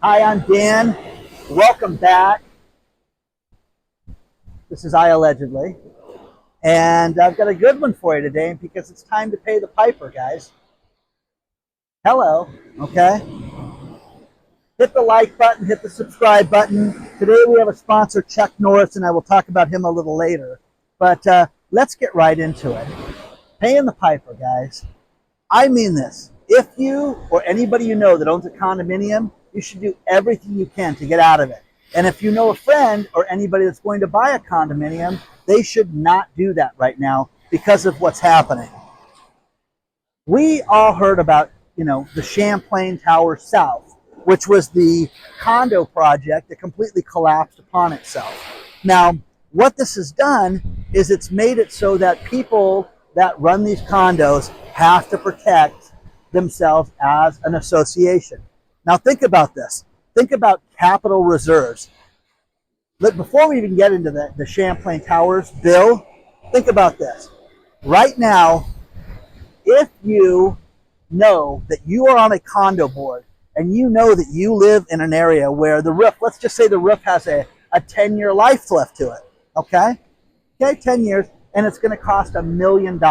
Hi, I'm Dan. Welcome back. This is iAllegedly. And I've got a good one for you today because it's time to pay the piper, guys. Hello, okay? Hit the like button, hit the subscribe button. Today we have a sponsor, Norris, and I will talk about him a little later. But let's get right into it. Paying the piper, guys. I mean this. If you or anybody you know that owns a condominium, you should do everything you can to get out of it. And if you know a friend or anybody that's going to buy a condominium, they should not do that right now because of what's happening. We all heard about, the Champlain Tower South, which was the condo project that completely collapsed upon itself. Now, what this has done is it's made it so that people that run these condos have to protect themselves as an association. Now think about this. Think about capital reserves. But before we even get into the Champlain Towers bill, think about this. Right now, if you know that you are on a condo board and you know that you live in an area where the roof, let's just say the roof has a 10-year life left to it, okay? Okay, 10 years, and it's going to cost $1 million.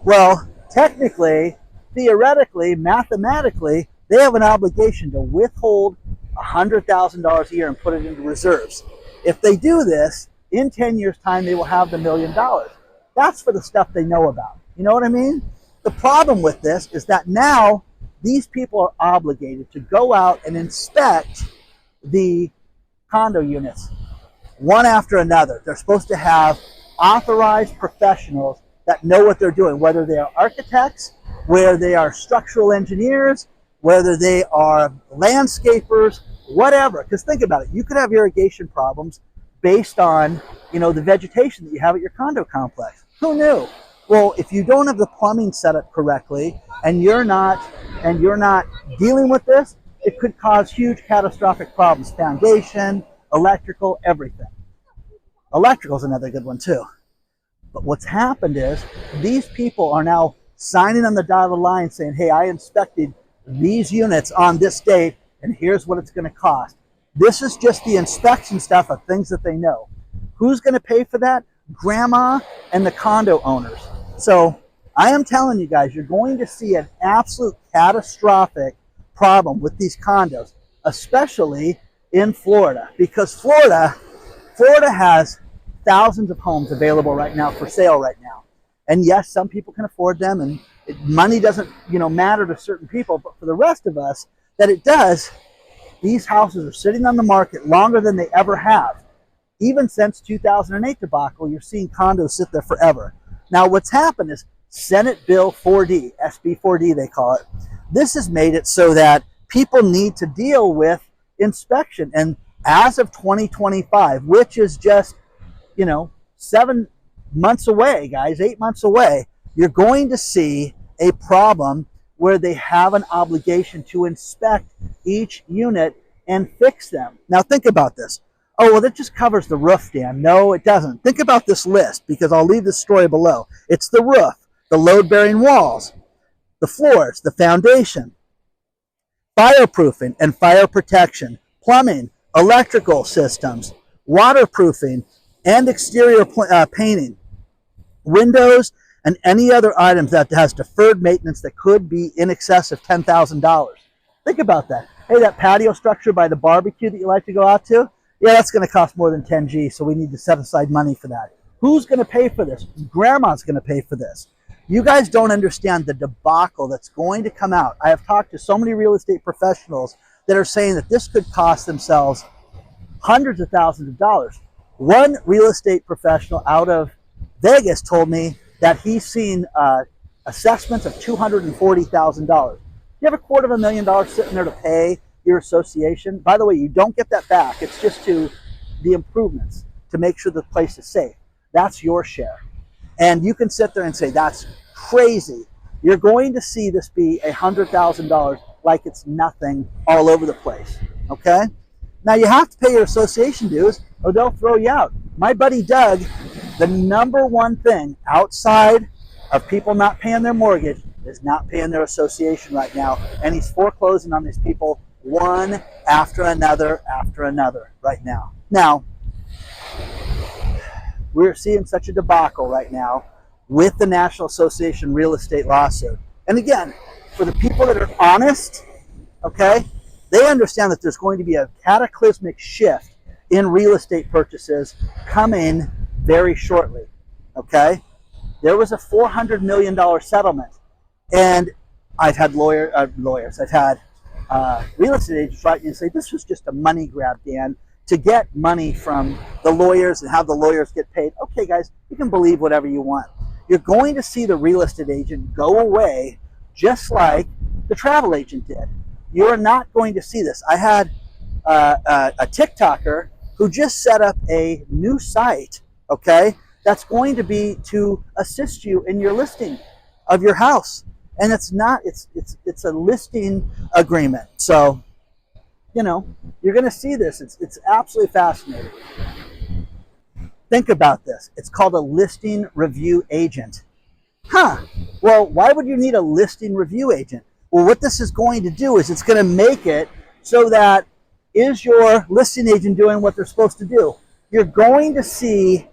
Well, technically, theoretically, mathematically, they have an obligation to withhold $100,000 a year and put it into reserves. If they do this, in 10 years' time, they will have the $1 million. That's for the stuff they know about. You know what I mean? The problem with this is that now these people are obligated to go out and inspect the condo units one after another. They're supposed to have authorized professionals that know what they're doing, whether they are architects, whether they are structural engineers, whether they are landscapers, whatever. Because think about it, you could have irrigation problems based on, the vegetation that you have at your condo complex. Who knew? Well, if you don't have the plumbing set up correctly and you're not dealing with this, it could cause huge catastrophic problems. Foundation, electrical, everything. Electrical is another good one too. But what's happened is these people are now signing on the dotted line saying, hey, I inspected these units on this date and here's what it's going to cost. This is just the inspection stuff of things that they know. Who's going to pay for that? Grandma and the condo owners. So I am telling you guys, you're going to see an absolute catastrophic problem with these condos, especially in Florida, because Florida has thousands of homes available right now for sale right now. And yes, some people can afford them, and money doesn't, matter to certain people, but for the rest of us that it does, these houses are sitting on the market longer than they ever have. Even since 2008 debacle, you're seeing condos sit there forever. Now, what's happened is Senate Bill 4D, SB 4D they call it, this has made it so that people need to deal with inspection. And as of 2025, which is just, 7 months away, guys, 8 months away, you're going to see a problem where they have an obligation to inspect each unit and fix them. Now, think about this. Oh, well, that just covers the roof, Dan. No, it doesn't. Think about this list, because I'll leave this story below. It's the roof, the load-bearing walls, the floors, the foundation, fireproofing and fire protection, plumbing, electrical systems, waterproofing, and exterior painting, windows, and any other items that has deferred maintenance that could be in excess of $10,000. Think about that. Hey, that patio structure by the barbecue that you like to go out to, yeah, that's going to cost more than 10 G, so we need to set aside money for that. Who's going to pay for this? Grandma's going to pay for this. You guys don't understand the debacle that's going to come out. I have talked to so many real estate professionals that are saying that this could cost themselves hundreds of thousands of dollars. One real estate professional out of Vegas told me that he's seen assessments of $240,000. You have $250,000 sitting there to pay your association. By the way, you don't get that back. It's just to the improvements to make sure the place is safe. That's your share. And you can sit there and say, that's crazy. You're going to see this be $100,000 like it's nothing all over the place, okay? Now, you have to pay your association dues or they'll throw you out. My buddy Doug, the number one thing outside of people not paying their mortgage is not paying their association right now, and he's foreclosing on these people one after another right now. Now, we're seeing such a debacle right now with the National Association real estate lawsuit. And again, for the people that are honest, okay, they understand that there's going to be a cataclysmic shift in real estate purchases coming very shortly, okay? There was a $400 million settlement, and I've had lawyers, I've had real estate agents write me and say, this was just a money grab, Dan, to get money from the lawyers and have the lawyers get paid. Okay, guys, you can believe whatever you want. You're going to see the real estate agent go away just like the travel agent did. You're not going to see this. I had a TikToker who just set up a new site, okay, that's going to be to assist you in your listing of your house. And it's not, it's a listing agreement. So, you know, you're going to see this. It's absolutely fascinating. Think about this. It's called a listing review agent. Huh. Well, why would you need a listing review agent? Well, what this is going to do is it's going to make it so that, is your listing agent doing what they're supposed to do? You're going to see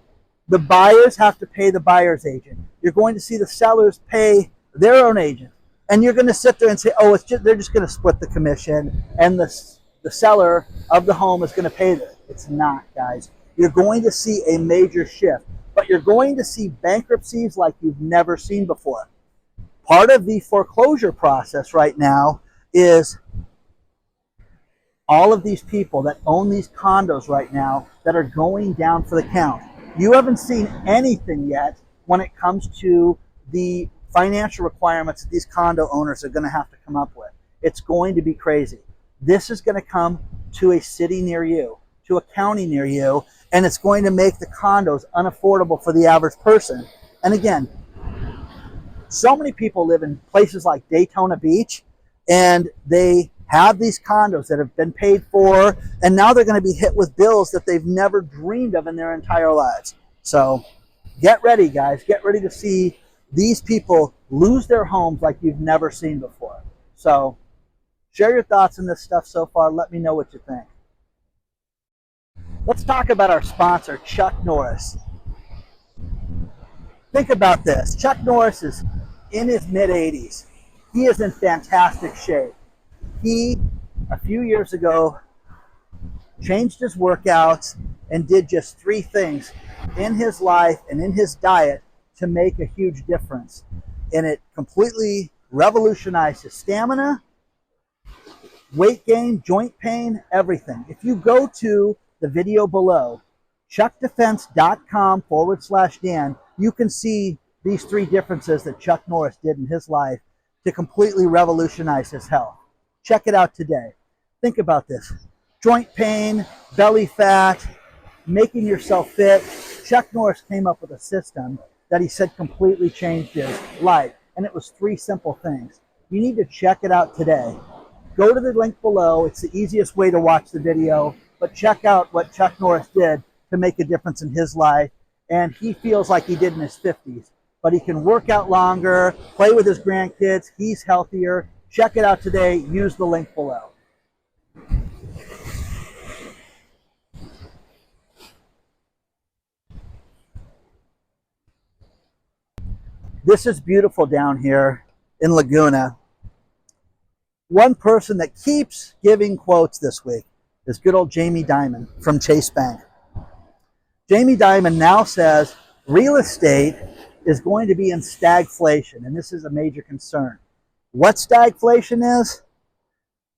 the buyers have to pay the buyer's agent. You're going to see the sellers pay their own agent. And you're going to sit there and say, oh, they're just going to split the commission, and the seller of the home is going to pay this. It's not, guys. You're going to see a major shift, but you're going to see bankruptcies like you've never seen before. Part of the foreclosure process right now is all of these people that own these condos right now that are going down for the count. You haven't seen anything yet when it comes to the financial requirements that these condo owners are going to have to come up with. It's going to be crazy. This is going to come to a city near you, to a county near you, and it's going to make the condos unaffordable for the average person. And again, so many people live in places like Daytona Beach, and they have these condos that have been paid for, and now they're going to be hit with bills that they've never dreamed of in their entire lives. So get ready, guys. Get ready to see these people lose their homes like you've never seen before. So share your thoughts on this stuff so far. Let me know what you think. Let's talk about our sponsor, Chuck Norris. Think about this. Chuck Norris is in his mid-80s. He is in fantastic shape. He, a few years ago, changed his workouts and did just 3 things in his life and in his diet to make a huge difference. And it completely revolutionized his stamina, weight gain, joint pain, everything. If you go to the video below, chuckdefense.com/Dan, you can see these 3 differences that Chuck Norris did in his life to completely revolutionize his health. Check it out today. Think about this. Joint pain, belly fat, making yourself fit. Chuck Norris came up with a system that he said completely changed his life. And it was 3 simple things. You need to check it out today. Go to the link below. It's the easiest way to watch the video. But check out what Chuck Norris did to make a difference in his life. And he feels like he did in his 50s. But he can work out longer, play with his grandkids. He's healthier. Check it out today. Use the link below. This is beautiful down here in Laguna. One person that keeps giving quotes this week is good old Jamie Dimon from Chase Bank. Jamie Dimon now says real estate is going to be in stagflation, and this is a major concern. What stagflation is?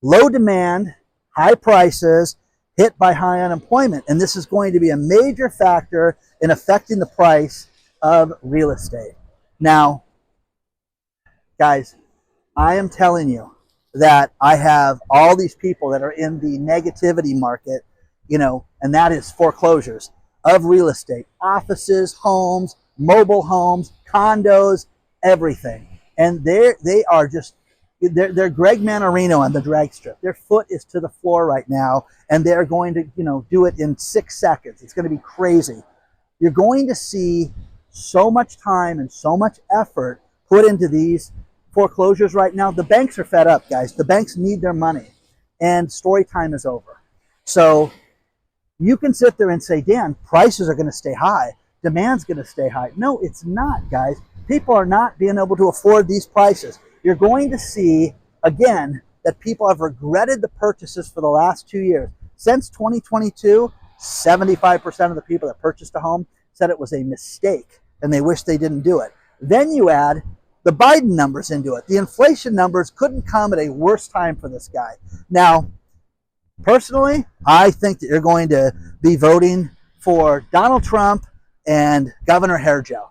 Low demand, high prices, hit by high unemployment, and this is going to be a major factor in affecting the price of real estate. Now, guys, I am telling you that I have all these people that are in the negativity market, you know, and that is foreclosures of real estate, offices, homes, mobile homes, condos, everything. And they are just, they're Greg Manarino on the drag strip. Their foot is to the floor right now, and they're going to, you know, do it in 6 seconds. It's going to be crazy. You're going to see so much time and so much effort put into these foreclosures right now. The banks are fed up, guys. The banks need their money. and story time is over. So you can sit there and say, Dan, prices are going to stay high. Demand's going to stay high. No, it's not, guys. People are not being able to afford these prices. You're going to see, again, that people have regretted the purchases for the last 2 years. Since 2022, 75% of the people that purchased a home said it was a mistake and they wish they didn't do it. Then you add the Biden numbers into it. The inflation numbers couldn't come at a worse time for this guy. Now, personally, I think that you're going to be voting for Donald Trump and Governor Hairgel.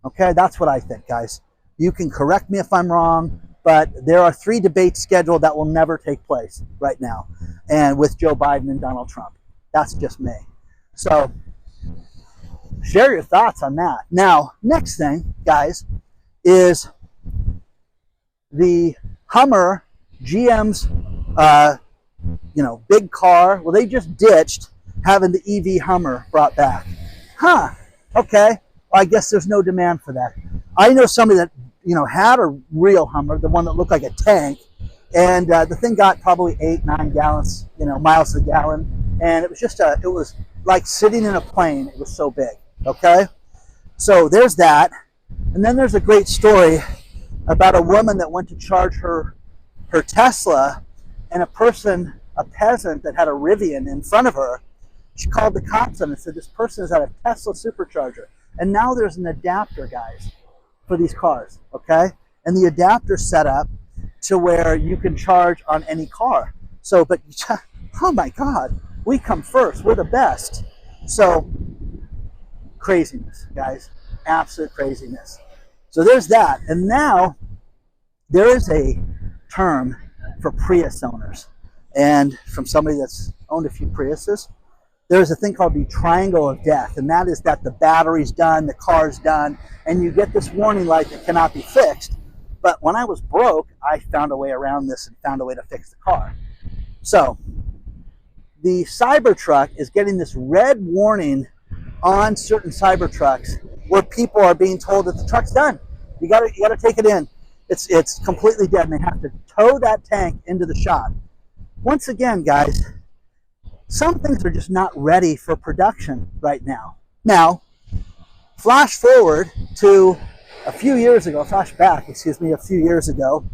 Okay, that's what I think, guys. You can correct me if I'm wrong, but there are 3 debates scheduled that will never take place right now, and with Joe Biden and Donald Trump. That's just me. So share your thoughts on that. Now, next thing, guys, is the Hummer, GM's, big car. Well, they just ditched having the EV Hummer brought back. Huh. Okay. Well, I guess there's no demand for that. I know somebody that, had a real Hummer, the one that looked like a tank, and the thing got probably 8-9 gallons, miles to the gallon, and it was just it was like sitting in a plane. It was so big. Okay. So there's that. And then there's a great story about a woman that went to charge her Tesla, and a peasant that had a Rivian in front of her, she called the cops on it and said, this person is at a Tesla supercharger. And now there's an adapter, guys, for these cars, okay? And the adapter's set up to where you can charge on any car. So, but, oh my God, we come first. We're the best. So, craziness, guys. Absolute craziness. So there's that. And now there is a term for Prius owners. And from somebody that's owned a few Priuses, there's a thing called the triangle of death. And that is that the battery's done, the car's done, and you get this warning light that cannot be fixed. But when I was broke, I found a way around this and found a way to fix the car. So the Cybertruck is getting this red warning on certain Cybertrucks where people are being told that the truck's done. You gotta take it in. It's completely dead, and they have to tow that tank into the shop. Once again, guys, some things are just not ready for production right now. Now, flash forward to a few years ago, a few years ago,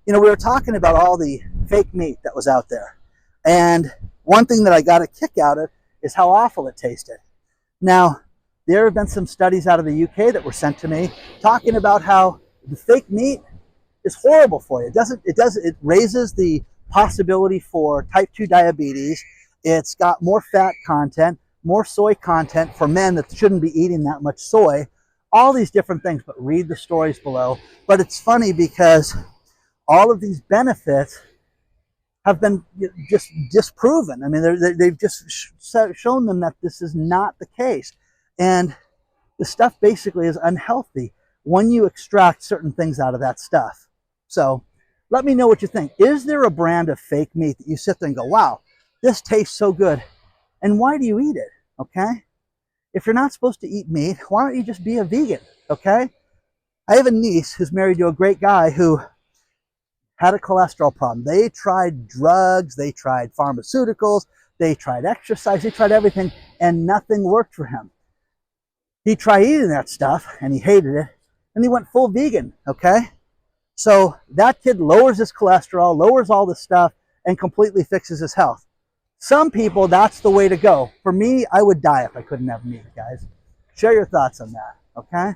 we were talking about all the fake meat that was out there. And one thing that I got a kick out of is how awful it tasted. Now, there have been some studies out of the UK that were sent to me talking about how the fake meat is horrible for you. It raises the possibility for type 2 diabetes. It's got more fat content, more soy content for men that shouldn't be eating that much soy, all these different things, but read the stories below. But it's funny because all of these benefits have been just disproven. I mean, they've just shown them that this is not the case. And the stuff basically is unhealthy when you extract certain things out of that stuff. So let me know what you think. Is there a brand of fake meat that you sit there and go, wow, this tastes so good? And why do you eat it? Okay? If you're not supposed to eat meat, why don't you just be a vegan? Okay? I have a niece who's married to a great guy who had a cholesterol problem. They tried drugs, they tried pharmaceuticals, they tried exercise, they tried everything, and nothing worked for him. He tried eating that stuff, and he hated it, and he went full vegan, okay? So that kid lowers his cholesterol, lowers all this stuff, and completely fixes his health. Some people, that's the way to go. For me, I would die if I couldn't have meat, guys. Share your thoughts on that, okay?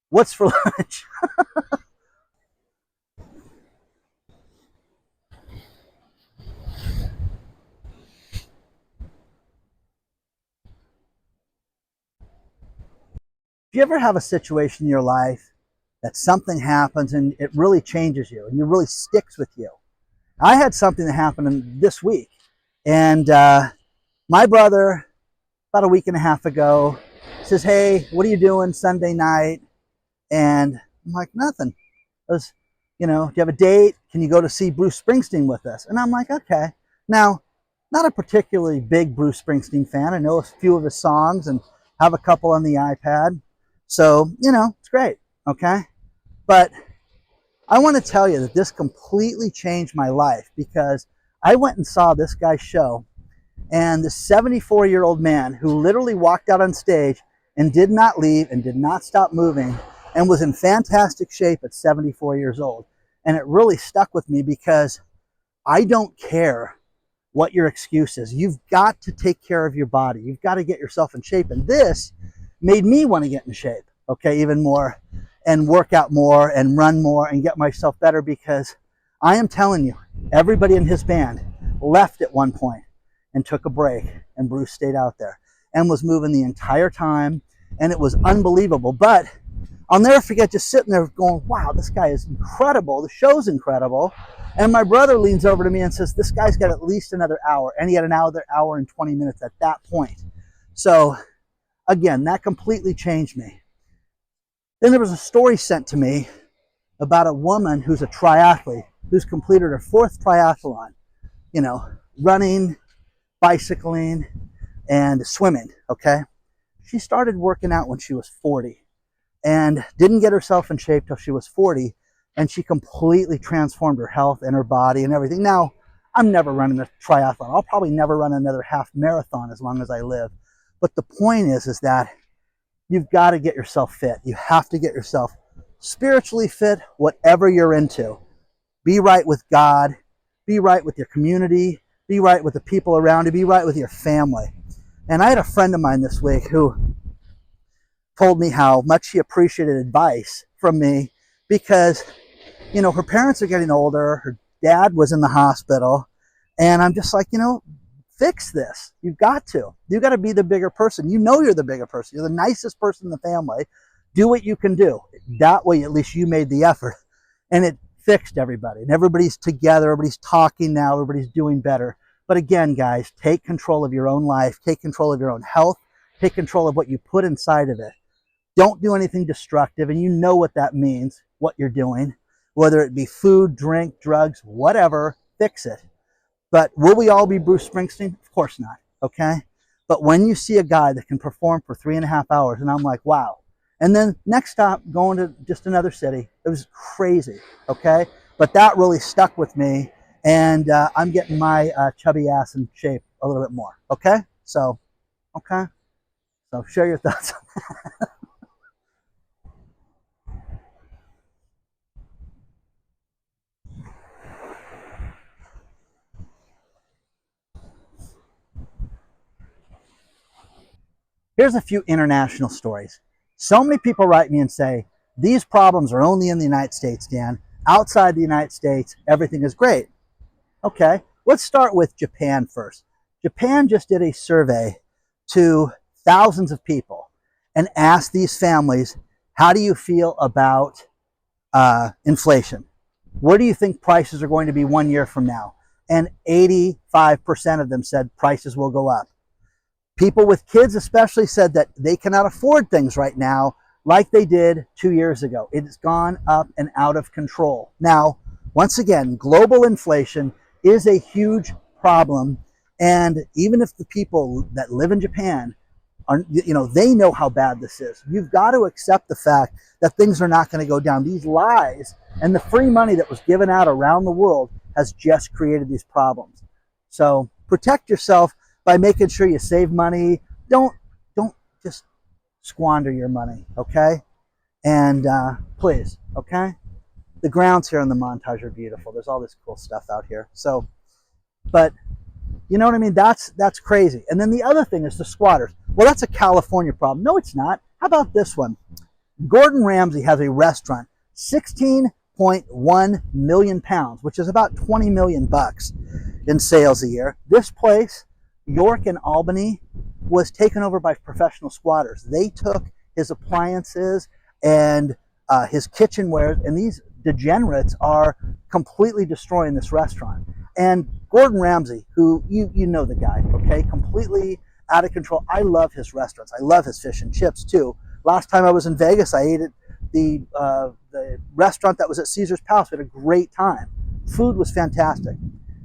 What's for lunch? Do you ever have a situation in your life that something happens and it really changes you and it really sticks with you? I had something that happened this week, and my brother, about a week and a half ago, says, hey, what are you doing Sunday night? And I'm like, nothing. I was, do you have a date? Can you go to see Bruce Springsteen with us? And I'm like, okay. Now, not a particularly big Bruce Springsteen fan. I know a few of his songs and have a couple on the iPad. So, it's great, okay? But I want to tell you that this completely changed my life, because I went and saw this guy's show, and the 74-year-old man who literally walked out on stage and did not leave and did not stop moving and was in fantastic shape at 74 years old. And it really stuck with me because I don't care what your excuse is. You've got to take care of your body. You've got to get yourself in shape. And this made me want to get in shape, okay, even more, and work out more and run more and get myself better, because I am telling you, everybody in his band left at one point and took a break, and Bruce stayed out there and was moving the entire time, and it was unbelievable. But I'll never forget just sitting there going, wow, this guy is incredible. The show's incredible. And my brother leans over to me and says, this guy's got at least another hour. And he had another hour and 20 minutes at that point. So again, that completely changed me. Then there was a story sent to me about a woman who's a triathlete, who's completed her 4th triathlon, you know, running, bicycling, and swimming, okay? She started working out when she was 40 and didn't get herself in shape till she was 40, and she completely transformed her health and her body and everything. Now, I'm never running a triathlon. I'll probably never run another half marathon as long as I live. But the point is that you've got to get yourself fit. You have to get yourself spiritually fit, whatever you're into. Be right with God, be right with your community, be right with the people around you, be right with your family. And I had a friend of mine this week who told me how much she appreciated advice from me because, you know, her parents are getting older, her dad was in the hospital, and I'm just like, you know, fix this. You've got to. You've got to be the bigger person. You know you're the bigger person. You're the nicest person in the family. Do what you can do. That way, at least you made the effort. And it fixed everybody. And everybody's together. Everybody's talking now. Everybody's doing better. But again, guys, take control of your own life. Take control of your own health. Take control of what you put inside of it. Don't do anything destructive. And you know what that means, what you're doing. Whether it be food, drink, drugs, whatever, fix it. But will we all be Bruce Springsteen? Of course not, okay? But when you see a guy that can perform for 3.5 hours, and I'm like, wow. And then next stop, going to just another city. It was crazy, okay? But that really stuck with me, and I'm getting my chubby ass in shape a little bit more, okay? So, okay? So share your thoughts on that. Here's a few international stories. So many people write me and say, these problems are only in the United States, Dan. Outside the United States, everything is great. Okay, let's start with Japan first. Japan just did a survey to thousands of people and asked these families, how do you feel about inflation? Where do you think prices are going to be 1 year from now? And 85% of them said prices will go up. People with kids especially said that they cannot afford things right now like they did 2 years ago. It's gone up and out of control. Now, once again, global inflation is a huge problem. And even if the people that live in Japan are, you know, they know how bad this is. You've got to accept the fact that things are not going to go down. These lies and the free money that was given out around the world has just created these problems. So protect yourself by making sure you save money. Don't just squander your money, okay? And please, okay? The grounds here in the montage are beautiful. There's all this cool stuff out here. So, but you know what I mean? That's crazy. And then the other thing is the squatters. Well, that's a California problem. No, it's not. How about this one? Gordon Ramsay has a restaurant, 16.1 million pounds, which is about 20 million bucks in sales a year. This place, York and Albany, was taken over by professional squatters. They took his appliances and his kitchenware, and these degenerates are completely destroying this restaurant. And Gordon Ramsay, who you know the guy, okay, completely out of control. I love his restaurants. I love his fish and chips too. Last time I was in Vegas, I ate at the restaurant that was at Caesar's Palace. We had a great time. Food was fantastic.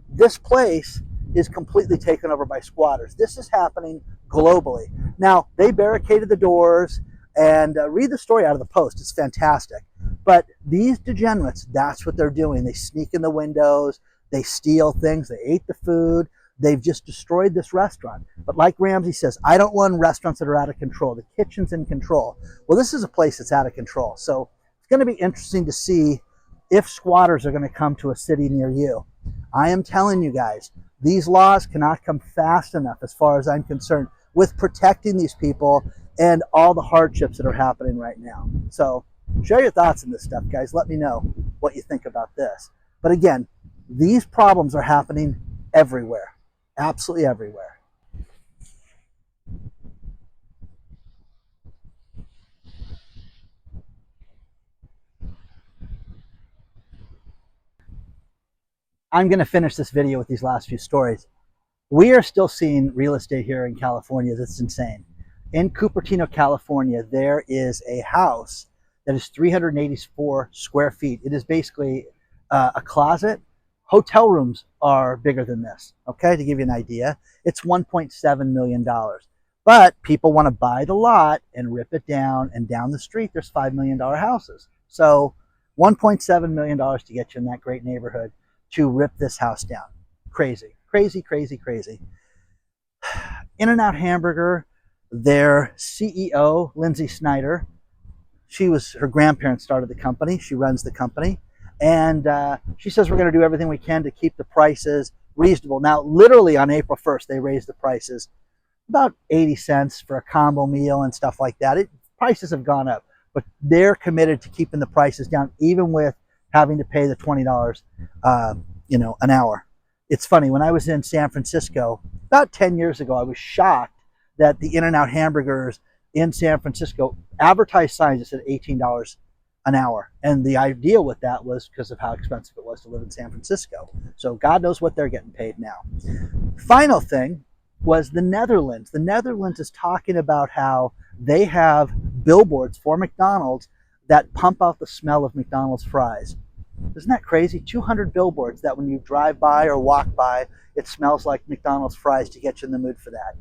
This place is completely taken over by squatters. This is happening globally. Now, they barricaded the doors, and read the story out of the Post. It's fantastic. But these degenerates, that's what they're doing. They sneak in the windows. They steal things. They ate the food. They've just destroyed this restaurant. But like Ramsay says, I don't want restaurants that are out of control. The kitchen's in control. Well, this is a place that's out of control. So it's going to be interesting to see if squatters are going to come to a city near you. I am telling you guys, these laws cannot come fast enough as far as I'm concerned with protecting these people and all the hardships that are happening right now. So share your thoughts on this stuff, guys. Let me know what you think about this. But again, these problems are happening everywhere. Absolutely everywhere. I'm going to finish this video with these last few stories. We are still seeing real estate here in California that's insane. In Cupertino, California, there is a house that is 384 square feet. It is basically a closet. Hotel rooms are bigger than this, okay, to give you an idea. It's $1.7 million. But people want to buy the lot and rip it down, and down the street there's $5 million houses. So $1.7 million to get you in that great neighborhood to rip this house down. Crazy, crazy, crazy, crazy. In-N-Out Hamburger, their CEO, Lindsay Snyder, her grandparents started the company. She runs the company. And she says we're going to do everything we can to keep the prices reasonable. Now, literally on April 1st, they raised the prices about 80 cents for a combo meal and stuff like that. Prices have gone up, but they're committed to keeping the prices down, even with having to pay the $20, an hour. It's funny, when I was in San Francisco about 10 years ago, I was shocked that the In-N-Out hamburgers in San Francisco advertised signs that said $18 an hour. And the idea with that was because of how expensive it was to live in San Francisco. So God knows what they're getting paid now. Final thing was the Netherlands. The Netherlands is talking about how they have billboards for McDonald's that pump out the smell of McDonald's fries. Isn't that crazy? 200 billboards that when you drive by or walk by, it smells like McDonald's fries to get you in the mood for that.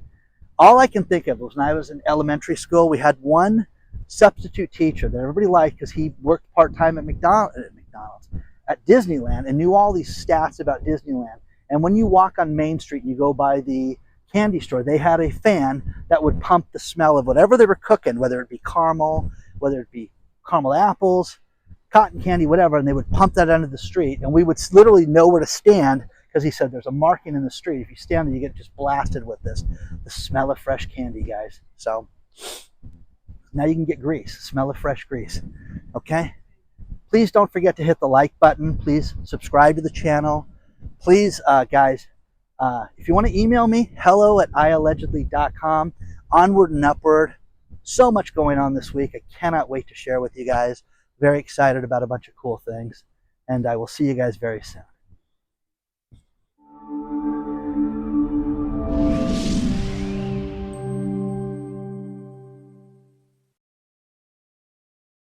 All I can think of was when I was in elementary school, we had one substitute teacher that everybody liked because he worked part-time at at Disneyland, and knew all these stats about Disneyland. And when you walk on Main Street and you go by the candy store, they had a fan that would pump the smell of whatever they were cooking, whether it be caramel, whether it be caramel apples, cotton candy, whatever, and they would pump that under the street, and we would literally know where to stand because he said there's a marking in the street. If you stand there, you get just blasted with the smell of fresh candy, guys. So now you can get grease, smell of fresh grease. Okay? Please don't forget to hit the like button. Please subscribe to the channel. Please, guys, if you want to email me, hello@iallegedly.com. Onward and Upward. So much going on this week. I cannot wait to share with you guys. Very excited about a bunch of cool things. And I will see you guys very soon.